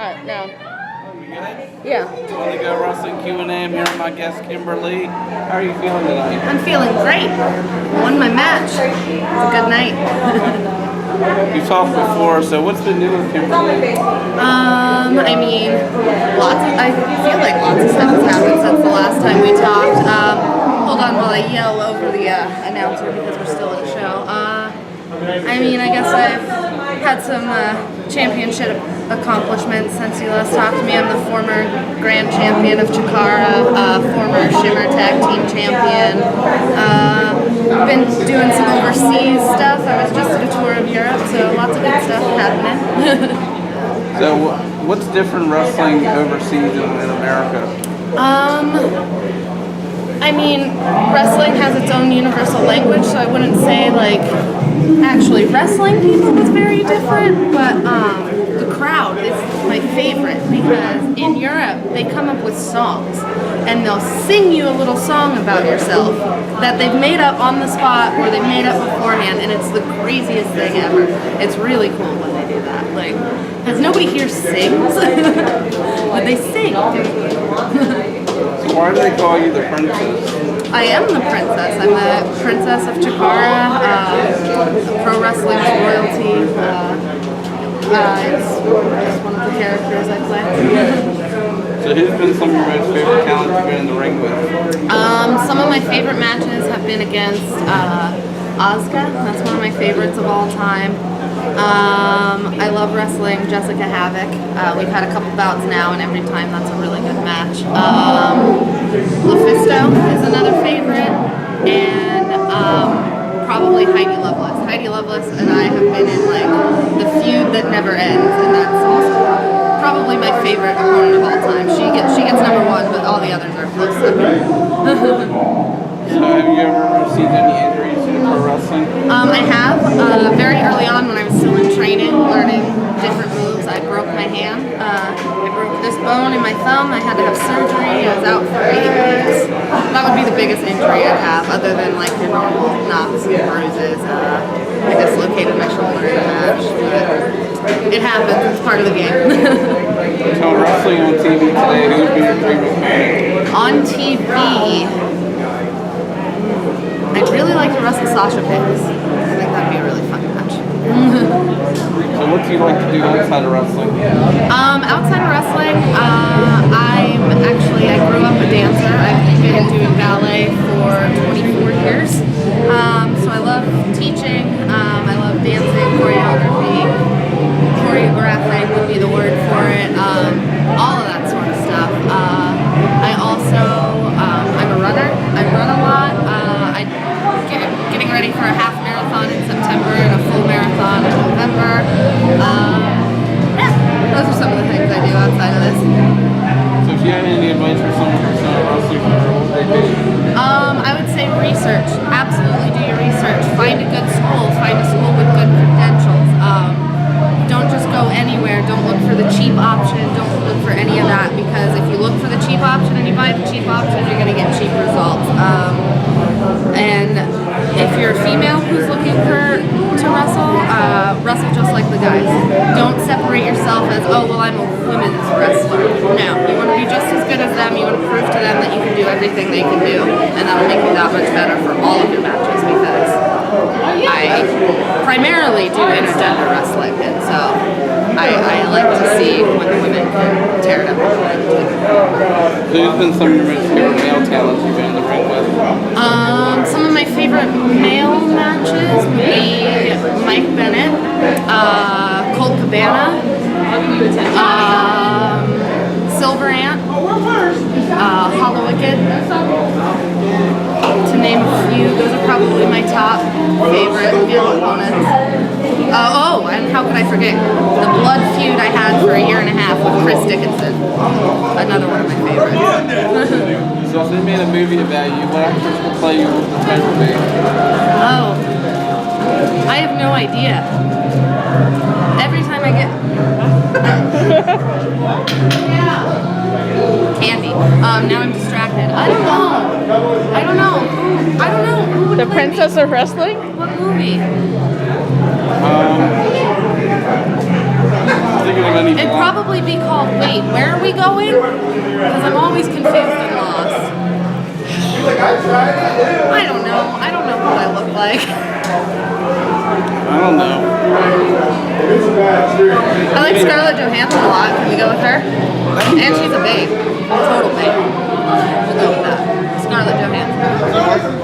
Alright, now. We good? Yeah. Want to go wrestling Q&A? I'm here with my guest, Kimber Lee. How are you feeling tonight? I'm feeling great. Won my match. It's a good night. We've talked before, so what's been new with Kimber Lee? I mean, I feel like lots of stuff has happened since the last time we talked. Hold on while I yell over the announcer because we're still at a show. I mean, I guess I've had some championship accomplishments since you last talked to me. I'm the former grand champion of Chikara, former Shimmer Tag Team champion. Been doing some overseas stuff. I was just at a tour of Europe, so lots of good stuff happening. So, what's different wrestling overseas than in America? I mean, wrestling has its own universal language, so I wouldn't say, like, actually wrestling people is very different, but the crowd is my favorite because in Europe, they come up with songs, and they'll sing you a little song about yourself that they've made up on the spot or they've made up beforehand, and it's the craziest thing ever. It's really cool when they do that, like, because nobody here sings, but they sing. So why do they call you the princess? I am the princess. I'm the princess of Chikara, pro wrestling's royalty. It's just one of the characters I play. So who's been some of your most favorite talents you've been in the ring with? Some of my favorite matches have been against Asuka. That's one of my favorites of all time. I love wrestling Jessica Havoc. We've had a couple bouts now, and every time that's a really good match. Lufisto is another favorite, and probably Heidi Lovelace. Heidi Lovelace and I have been in like the feud that never ends, and that's also probably my favorite opponent of all time. She gets number one, but all the others are close second. So have you ever received any injuries in pro wrestling? I have. Very early on when I was still in training, learning different moves, I broke my hand. I broke this bone in my thumb. I had to have surgery. I was out for 8 weeks. That would be the biggest injury I'd have, other than like your normal knocks and bruises. I dislocated my shoulder in a match, but it happens. It's part of the game. So wrestling on TV today, who would be your favorite opponent? On TV, I'd really like to wrestle Sasha Banks. I think that'd be a really fun match. So what do you like to do outside of wrestling? Outside of wrestling, I grew up a dancer. I've been doing ballet for 24 years. So I love teaching. I love dancing, choreography, choreographing would be the word for it. All of that sort of stuff. I also, I'm a runner. I run a lot. I'm getting ready for a half marathon in September and a full marathon in November. Those are some of the things I do outside of this. So if you had any advice for someone who's not a wrestler, what would they do? I would say research. Absolutely do your research. Find a good school. Find a school with good credentials. Don't just go anywhere. Don't look for the cheap option. Don't look for any of that, because if you look for the cheap option and you buy the cheap option, you're going to get cheap results. And if you're a female who's looking to wrestle, wrestle just like the guys. Don't separate yourself as, oh, well, I'm a women's wrestler. No, you want to be just as good as them. You want to prove to them that you can do everything they can do, and that'll make you that much better for all of your matches, because I primarily do intergender wrestling, and so I like to see when the women can tear it up. Who's been some of your most favorite male talents you've been in the ring with? Some of my favorite male matches would be Mike Bennett, Colt Cabana, Silver Ant, Hollow Wicked, to name a few. Those are probably my top favorite male opponents. And how could I forget the blood feud I had for 1.5 years with Chris Dickinson, another one of my favorites. So if they made a movie about you, what actors would play you with the title name? Oh, I have no idea. Every time I get candy, now I'm distracted. I don't know. The Princess of Wrestling? What movie? I think thinking of any It'd vlog. probably be called, wait, where are we going? Because I'm always confused and lost. I don't know. I don't know what I look like. I don't know. I like Scarlett Johansson a lot. Can we go with her? And she's a babe. Total babe. We'll go with that. Scarlett Johansson.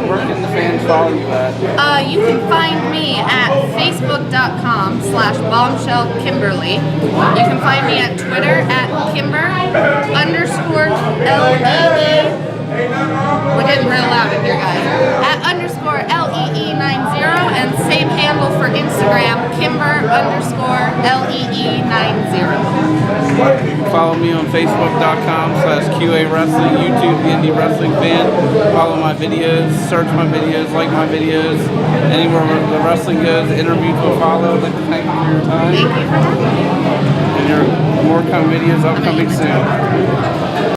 Where can the fans follow you at? You can find me at facebook.com/bombshellkimberly. You can find me at Twitter at Kimber_LEE. We're getting real loud in here, guys. At _LEE90 and same handle for Instagram, Kimber_LEE90. You can follow me on facebook.com/QA Wrestling, YouTube, The Indie Wrestling Fan. Follow my videos, search my videos, like my videos. Anywhere the wrestling goes, interviews will follow. I'd like to thank you for your time. Thank you for having me. And your more videos upcoming soon.